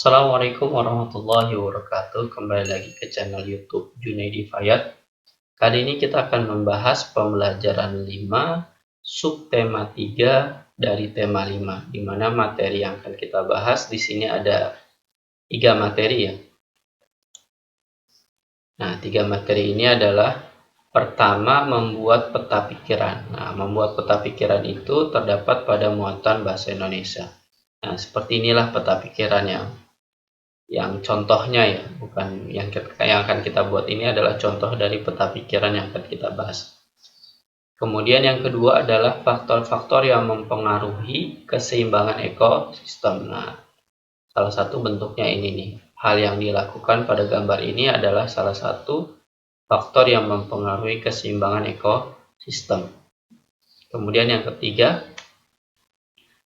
Assalamualaikum warahmatullahi wabarakatuh. Kembali lagi ke channel YouTube Junaidi Fayad. Kali ini kita akan membahas pembelajaran 5 subtema 3 dari tema 5, di mana materi yang akan kita bahas di sini ada 3 materi ya. Nah, 3 materi ini adalah pertama, membuat peta pikiran. Nah, membuat peta pikiran itu terdapat pada muatan bahasa Indonesia. Nah, seperti inilah peta pikiran yang contohnya ya, bukan yang akan kita buat ini adalah contoh dari peta pikiran yang akan kita bahas. Kemudian yang kedua adalah faktor-faktor yang mempengaruhi keseimbangan ekosistem. Nah, salah satu bentuknya ini nih. Hal yang dilakukan pada gambar ini adalah salah satu faktor yang mempengaruhi keseimbangan ekosistem. Kemudian yang ketiga,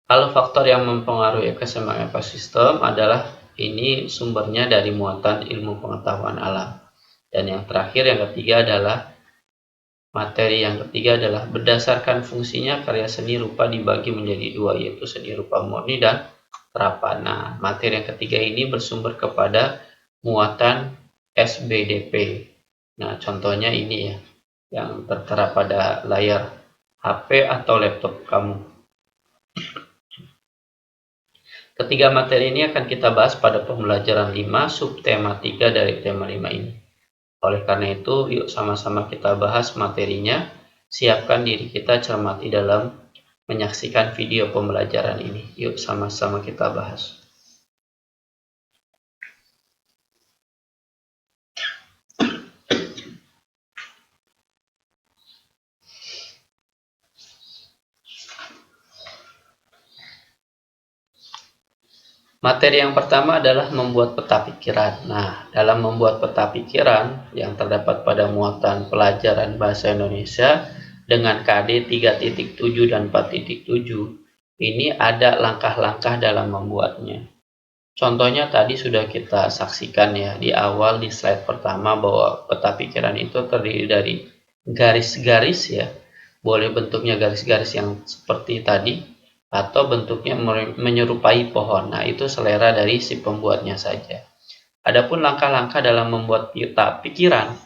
kalau faktor yang mempengaruhi keseimbangan ekosistem adalah ini sumbernya dari muatan ilmu pengetahuan alam. Dan yang terakhir, yang ketiga adalah materi yang ketiga adalah berdasarkan fungsinya karya seni rupa dibagi menjadi dua, yaitu seni rupa murni dan terapan. Nah, materi yang ketiga ini bersumber kepada muatan SBDP. Nah, contohnya ini ya, yang tertera pada layar HP atau laptop kamu. Ketiga materi ini akan kita bahas pada pembelajaran 5 subtema 3 dari tema 5 ini. Oleh karena itu, yuk sama-sama kita bahas materinya. Siapkan diri kita cermati dalam menyaksikan video pembelajaran ini. Yuk sama-sama kita bahas. Materi yang pertama adalah membuat peta pikiran. Nah, dalam membuat peta pikiran yang terdapat pada muatan pelajaran bahasa Indonesia dengan KD 3.7 dan 4.7, ini ada langkah-langkah dalam membuatnya. Contohnya tadi sudah kita saksikan ya di awal di slide pertama bahwa peta pikiran itu terdiri dari garis-garis ya. Boleh bentuknya garis-garis yang seperti tadi atau bentuknya menyerupai pohon. Nah, itu selera dari si pembuatnya saja. Adapun langkah-langkah dalam membuat peta pikiran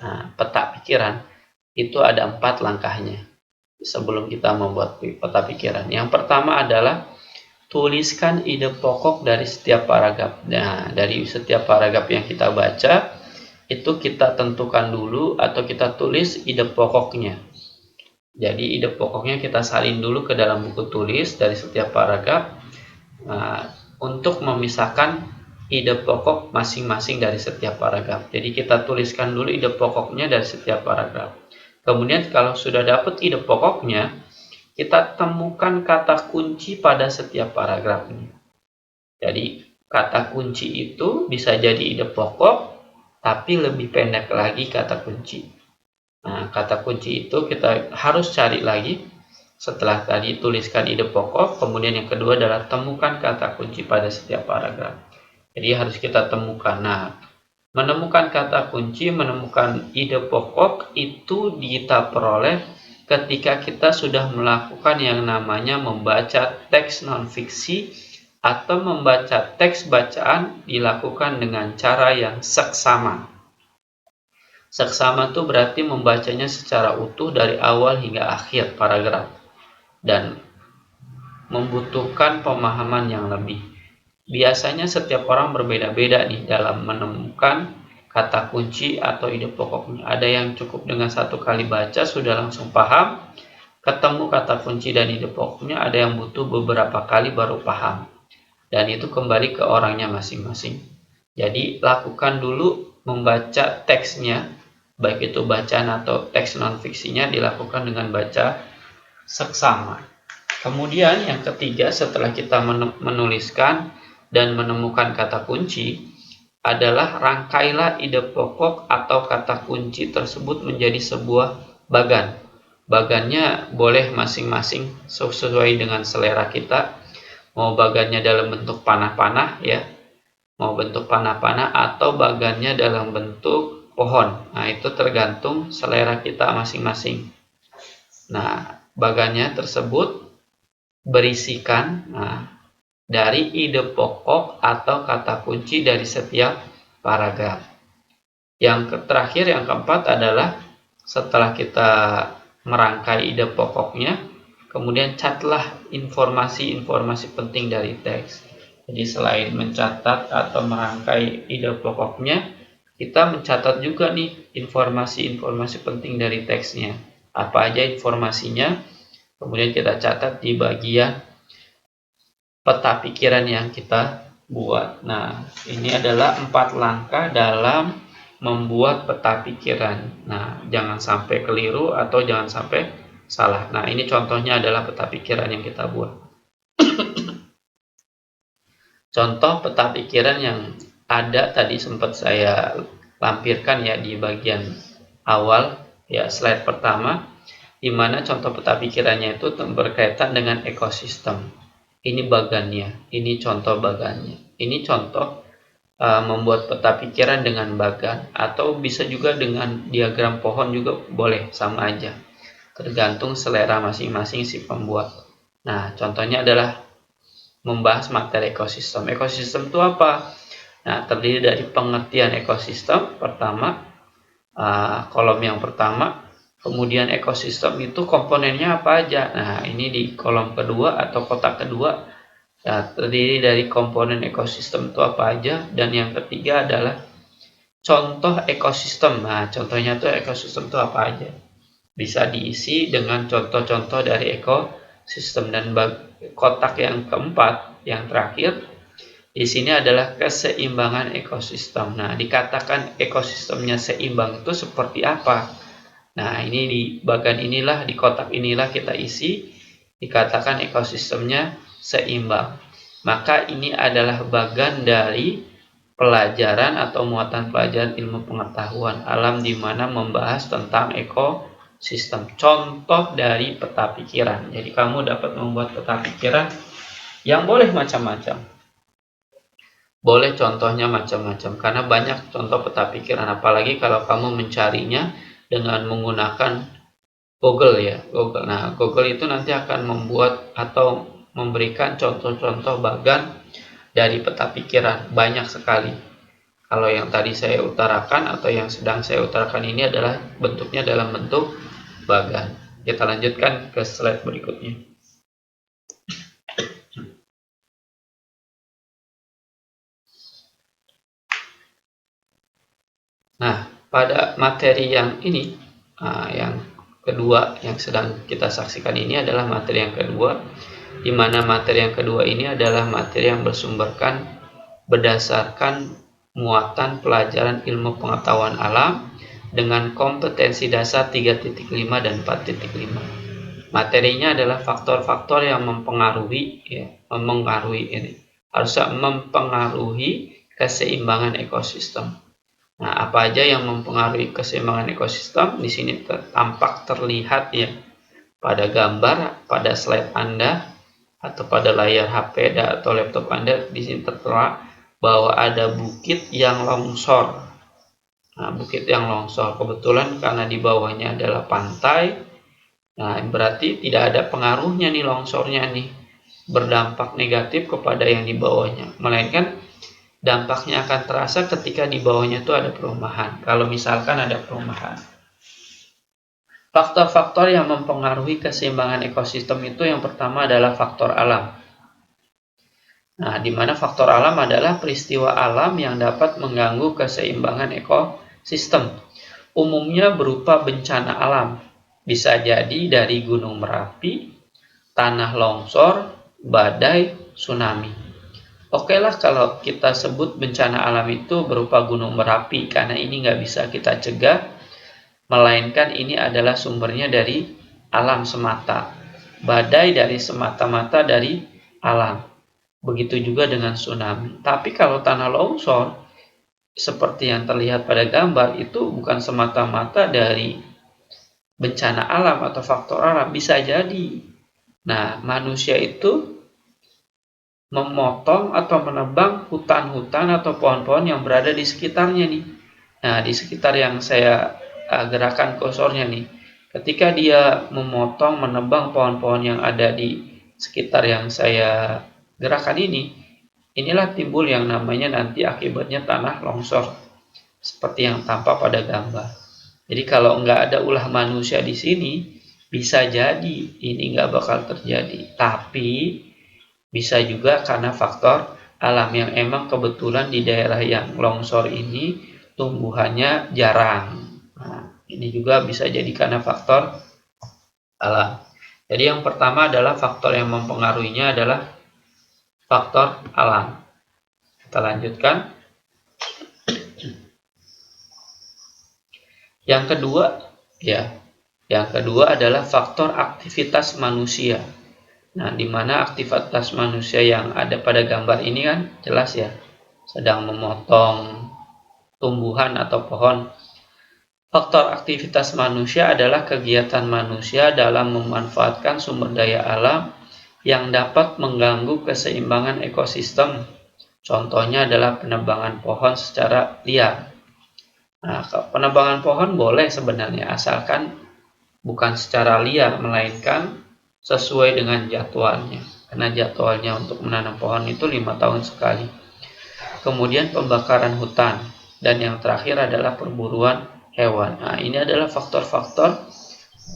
itu ada 4 langkahnya sebelum kita membuat peta pikiran. Yang pertama adalah tuliskan ide pokok dari setiap paragraf. Nah, dari setiap paragraf yang kita baca itu kita tentukan dulu atau kita tulis ide pokoknya. Jadi ide pokoknya kita salin dulu ke dalam buku tulis dari setiap paragraf untuk memisahkan ide pokok masing-masing dari setiap paragraf. Jadi kita tuliskan dulu ide pokoknya dari setiap paragraf. Kemudian kalau sudah dapat ide pokoknya, kita temukan kata kunci pada setiap paragrafnya. Jadi kata kunci itu bisa jadi ide pokok, tapi lebih pendek lagi kata kunci. Nah, kata kunci itu kita harus cari lagi setelah tadi tuliskan ide pokok. Kemudian yang kedua adalah temukan kata kunci pada setiap paragraf. Jadi harus kita temukan. Nah, menemukan kata kunci, menemukan ide pokok itu kita peroleh ketika kita sudah melakukan yang namanya membaca teks non-fiksi atau membaca teks bacaan dilakukan dengan cara yang seksama. Seksama itu berarti membacanya secara utuh dari awal hingga akhir paragraf dan membutuhkan pemahaman yang lebih. Biasanya setiap orang berbeda-beda nih dalam menemukan kata kunci atau ide pokoknya. Ada yang cukup dengan 1 kali baca sudah langsung paham, ketemu kata kunci dan ide pokoknya, ada yang butuh beberapa kali baru paham. Dan itu kembali ke orangnya masing-masing. Jadi lakukan dulu membaca teksnya, baik itu bacaan atau teks non-fiksinya dilakukan dengan baca seksama. Kemudian yang ketiga, setelah kita menuliskan dan menemukan kata kunci, adalah rangkailah ide pokok atau kata kunci tersebut menjadi sebuah bagan. Bagannya boleh masing-masing sesuai dengan selera kita. Mau bagannya dalam bentuk panah-panah ya, mau bentuk panah-panah atau bagannya dalam bentuk pohon. Nah, itu tergantung selera kita masing-masing. Nah, bagannya tersebut berisikan dari ide pokok atau kata kunci dari setiap paragraf. Yang terakhir, yang keempat adalah setelah kita merangkai ide pokoknya, kemudian catatlah informasi-informasi penting dari teks. Jadi selain mencatat atau merangkai ide pokoknya, kita mencatat juga nih informasi-informasi penting dari teksnya. Apa aja informasinya, kemudian kita catat di bagian peta pikiran yang kita buat. Nah, ini adalah 4 langkah dalam membuat peta pikiran. Nah, jangan sampai keliru atau jangan sampai salah. Nah, ini contohnya adalah peta pikiran yang kita buat. Contoh peta pikiran yang ada tadi sempat saya lampirkan ya di bagian awal ya, slide pertama, di mana contoh peta pikirannya itu berkaitan dengan ekosistem. Ini bagannya, ini contoh bagannya. Ini contoh membuat peta pikiran dengan bagan, atau bisa juga dengan diagram pohon juga boleh, sama aja. Tergantung selera masing-masing si pembuat. Nah, contohnya adalah membahas materi ekosistem. Ekosistem itu apa? Nah, terdiri dari pengertian ekosistem pertama, kolom yang pertama. Kemudian ekosistem itu komponennya apa aja. Nah, ini di kolom kedua atau kotak kedua, ya, terdiri dari komponen ekosistem itu apa aja. Dan yang ketiga adalah contoh ekosistem. Nah, contohnya tuh ekosistem itu apa aja. Bisa diisi dengan contoh-contoh dari ekosistem. Dan kotak yang keempat, yang terakhir, di sini adalah keseimbangan ekosistem. Nah, dikatakan ekosistemnya seimbang itu seperti apa? Nah, ini di bagian inilah, di kotak inilah kita isi, dikatakan ekosistemnya seimbang. Maka ini adalah bagian dari pelajaran atau muatan pelajaran ilmu pengetahuan alam, di mana membahas tentang ekosistem. Contoh dari peta pikiran. Jadi kamu dapat membuat peta pikiran yang boleh macam-macam. Boleh contohnya macam-macam, karena banyak contoh peta pikiran, apalagi kalau kamu mencarinya dengan menggunakan Google ya, Google. Nah, Google itu nanti akan membuat atau memberikan contoh-contoh bagan dari peta pikiran, banyak sekali. Kalau yang tadi saya utarakan atau yang sedang saya utarakan ini adalah bentuknya dalam bentuk bagan. Kita lanjutkan ke slide berikutnya. Nah, pada materi yang ini, yang kedua yang sedang kita saksikan ini adalah materi yang kedua, di mana materi yang kedua ini adalah materi yang bersumberkan berdasarkan muatan pelajaran ilmu pengetahuan alam dengan kompetensi dasar 3.5 dan 4.5. Materinya adalah faktor-faktor yang mempengaruhi harusnya mempengaruhi keseimbangan ekosistem. Nah, apa aja yang mempengaruhi keseimbangan ekosistem? Di sini tampak terlihat ya pada gambar, pada slide Anda atau pada layar HP atau laptop Anda. Di sini tertera bahwa ada bukit yang longsor. Nah, bukit yang longsor kebetulan karena di bawahnya adalah pantai. Nah, berarti tidak ada pengaruhnya nih longsornya nih berdampak negatif kepada yang di bawahnya, melainkan dampaknya akan terasa ketika di bawahnya itu ada perumahan. Kalau misalkan ada perumahan. Faktor-faktor yang mempengaruhi keseimbangan ekosistem itu yang pertama adalah faktor alam. Nah, di mana faktor alam adalah peristiwa alam yang dapat mengganggu keseimbangan ekosistem. Umumnya berupa bencana alam. Bisa jadi dari gunung Merapi, tanah longsor, badai, tsunami. Oke lah kalau kita sebut bencana alam itu berupa gunung Merapi, karena ini nggak bisa kita cegah, melainkan ini adalah sumbernya dari alam semata. Badai dari semata-mata dari alam. Begitu juga dengan tsunami. Tapi kalau tanah longsor, seperti yang terlihat pada gambar, itu bukan semata-mata dari bencana alam atau faktor alam, bisa jadi. Nah, manusia itu memotong atau menebang hutan-hutan atau pohon-pohon yang berada di sekitarnya nih. Nah, di sekitar yang saya gerakan kursornya nih. Ketika dia memotong, menebang pohon-pohon yang ada di sekitar yang saya gerakan inilah timbul yang namanya nanti akibatnya tanah longsor, seperti yang tampak pada gambar. Jadi kalau nggak ada ulah manusia di sini, bisa jadi ini nggak bakal terjadi. Tapi bisa juga karena faktor alam yang emang kebetulan di daerah yang longsor ini tumbuhannya jarang. Nah, ini juga bisa jadi karena faktor alam. Jadi yang pertama adalah faktor yang mempengaruhinya adalah faktor alam. Kita lanjutkan. Yang kedua adalah faktor aktivitas manusia. Nah, di mana aktivitas manusia yang ada pada gambar ini kan jelas ya, sedang memotong tumbuhan atau pohon. Faktor aktivitas manusia adalah kegiatan manusia dalam memanfaatkan sumber daya alam yang dapat mengganggu keseimbangan ekosistem. Contohnya adalah penebangan pohon secara liar. Nah, penebangan pohon boleh sebenarnya asalkan bukan secara liar, melainkan sesuai dengan jadwalnya. Karena jadwalnya untuk menanam pohon itu 5 tahun sekali. Kemudian pembakaran hutan. Dan yang terakhir adalah perburuan hewan. Nah, ini adalah faktor-faktor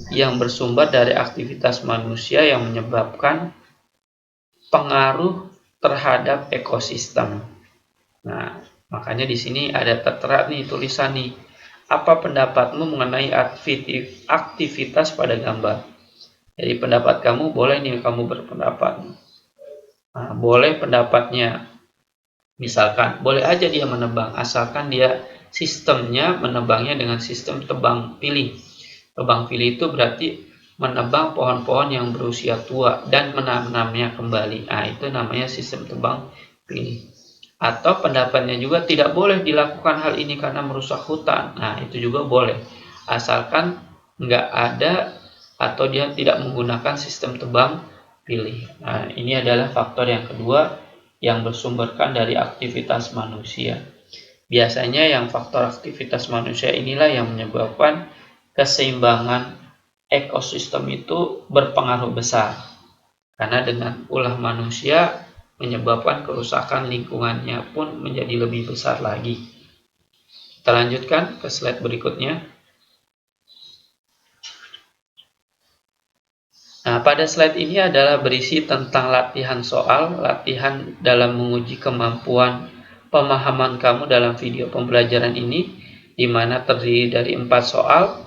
yang bersumber dari aktivitas manusia yang menyebabkan pengaruh terhadap ekosistem. Nah, makanya di sini ada tertera nih tulisan nih. Apa pendapatmu mengenai aktivitas pada gambar? Jadi pendapat kamu boleh nih kamu berpendapat. Nah, boleh pendapatnya. Misalkan boleh aja dia menebang asalkan dia sistemnya menebangnya dengan sistem tebang pilih. Tebang pilih itu berarti menebang pohon-pohon yang berusia tua dan menanamnya kembali. Nah, itu namanya sistem tebang pilih. Atau pendapatnya juga tidak boleh dilakukan hal ini karena merusak hutan. Nah, itu juga boleh. Asalkan nggak ada atau dia tidak menggunakan sistem tebang pilih. Nah, ini adalah faktor yang kedua yang bersumberkan dari aktivitas manusia. Biasanya yang faktor aktivitas manusia inilah yang menyebabkan keseimbangan ekosistem itu berpengaruh besar. Karena dengan ulah manusia menyebabkan kerusakan lingkungannya pun menjadi lebih besar lagi. Kita lanjutkan ke slide berikutnya. Nah, pada slide ini adalah berisi tentang latihan soal, latihan dalam menguji kemampuan pemahaman kamu dalam video pembelajaran ini, di mana terdiri dari 4 soal,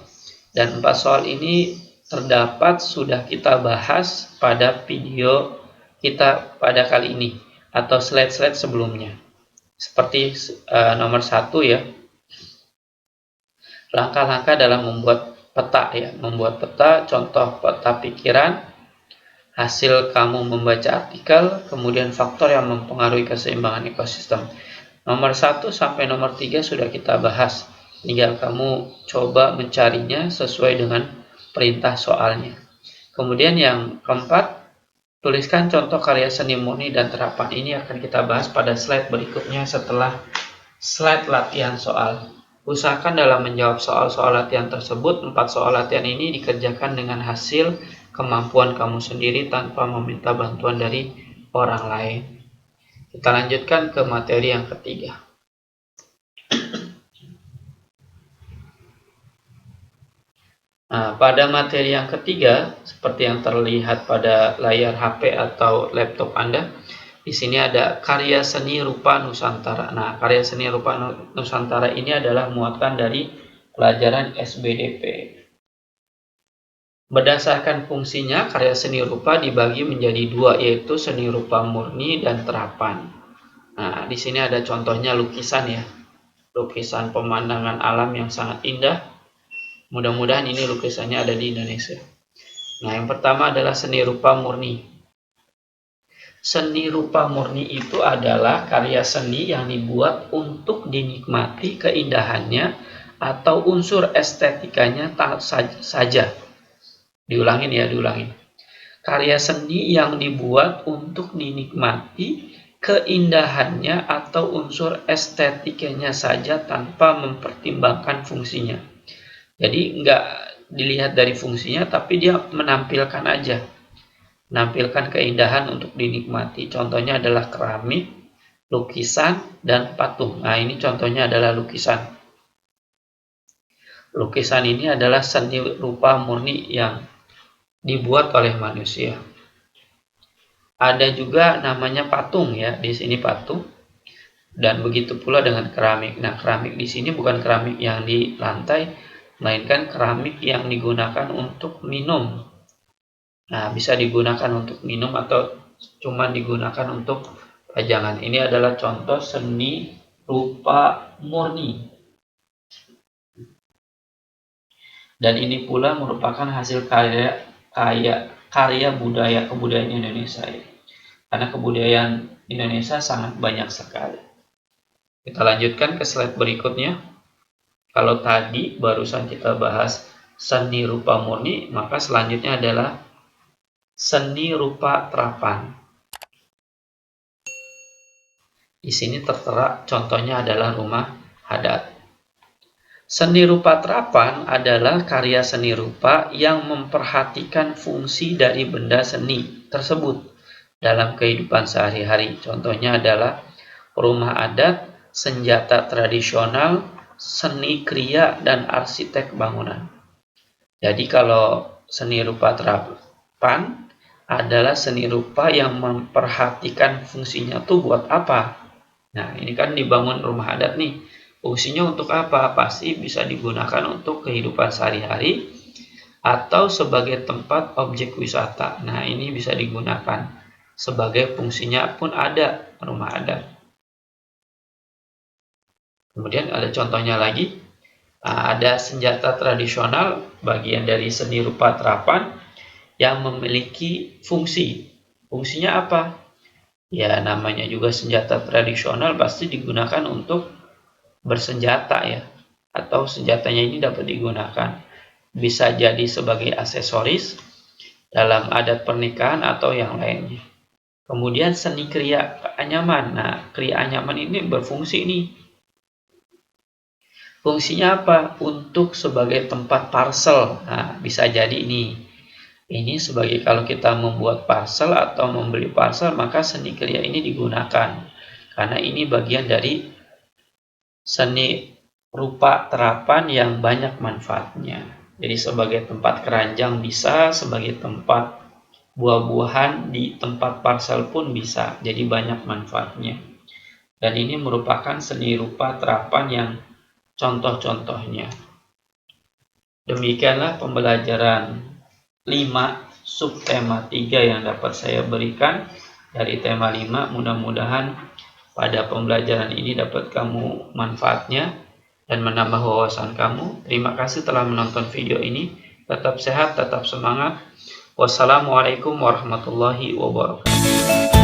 dan 4 soal ini terdapat sudah kita bahas pada video kita pada kali ini, atau slide-slide sebelumnya. Seperti nomor 1 ya, langkah-langkah dalam membuat peta ya, membuat peta, contoh peta pikiran, hasil kamu membaca artikel, kemudian faktor yang mempengaruhi keseimbangan ekosistem. Nomor 1 sampai nomor 3 sudah kita bahas, tinggal kamu coba mencarinya sesuai dengan perintah soalnya. Kemudian yang keempat, tuliskan contoh karya seni murni dan terapan. Ini akan kita bahas pada slide berikutnya setelah slide latihan soal. Usahakan dalam menjawab soal-soal latihan tersebut, 4 soal latihan ini dikerjakan dengan hasil kemampuan kamu sendiri tanpa meminta bantuan dari orang lain. Kita lanjutkan ke materi yang ketiga. Nah, pada materi yang ketiga, seperti yang terlihat pada layar HP atau laptop Anda, di sini ada karya seni rupa Nusantara. Nah, karya seni rupa Nusantara ini adalah muatan dari pelajaran SBDP. Berdasarkan fungsinya, karya seni rupa dibagi menjadi 2, yaitu seni rupa murni dan terapan. Nah, di sini ada contohnya lukisan ya. Lukisan pemandangan alam yang sangat indah. Mudah-mudahan ini lukisannya ada di Indonesia. Nah, yang pertama adalah seni rupa murni. Seni rupa murni itu adalah karya seni yang dibuat untuk dinikmati keindahannya atau unsur estetikanya saja. Diulangin. Karya seni yang dibuat untuk dinikmati keindahannya atau unsur estetikanya saja tanpa mempertimbangkan fungsinya. Jadi nggak dilihat dari fungsinya, tapi dia menampilkan aja. menampilkan keindahan untuk dinikmati. Contohnya adalah keramik, lukisan, dan patung. Nah, ini contohnya adalah lukisan. Lukisan ini adalah seni rupa murni yang dibuat oleh manusia. Ada juga namanya patung ya, di sini patung. Dan begitu pula dengan keramik. Nah, keramik di sini bukan keramik yang di lantai, melainkan keramik yang digunakan untuk minum. Nah, bisa digunakan untuk minum atau cuma digunakan untuk pajangan. Ini adalah contoh seni rupa murni. Dan ini pula merupakan hasil karya budaya kebudayaan Indonesia ya. Karena kebudayaan Indonesia sangat banyak sekali. Kita lanjutkan ke slide berikutnya. Kalau tadi barusan kita bahas seni rupa murni, maka selanjutnya adalah seni rupa terapan. Di sini tertera contohnya adalah rumah adat. Seni rupa terapan adalah karya seni rupa yang memperhatikan fungsi dari benda seni tersebut dalam kehidupan sehari-hari. Contohnya adalah rumah adat, senjata tradisional, seni kriya, dan arsitek bangunan. Jadi kalau seni rupa terapan adalah seni rupa yang memperhatikan fungsinya tuh buat apa. Nah, ini kan dibangun rumah adat nih. Fungsinya untuk apa? Pasti bisa digunakan untuk kehidupan sehari-hari atau sebagai tempat objek wisata. Nah, ini bisa digunakan sebagai fungsinya pun ada rumah adat. Kemudian ada contohnya lagi, ada senjata tradisional, bagian dari seni rupa terapan yang memiliki fungsi. Fungsinya apa? Ya, namanya juga senjata tradisional pasti digunakan untuk bersenjata ya, atau senjatanya ini dapat digunakan. Bisa jadi sebagai aksesoris dalam adat pernikahan atau yang lainnya. Kemudian seni kriya anyaman. Nah, kriya anyaman ini berfungsi nih. Fungsinya apa? Untuk sebagai tempat parcel. Nah, bisa jadi ini sebagai kalau kita membuat parcel atau membeli parcel, maka seni kriya ini digunakan. Karena ini bagian dari seni rupa terapan yang banyak manfaatnya. Jadi sebagai tempat keranjang bisa, sebagai tempat buah-buahan di tempat parcel pun bisa. Jadi banyak manfaatnya. Dan ini merupakan seni rupa terapan yang contoh-contohnya. Demikianlah pembelajaran 5 subtema 3 yang dapat saya berikan dari tema 5. Mudah-mudahan pada pembelajaran ini dapat kamu manfaatnya dan menambah wawasan kamu. Terima kasih telah menonton video ini. Tetap sehat, tetap semangat. Wassalamualaikum warahmatullahi wabarakatuh.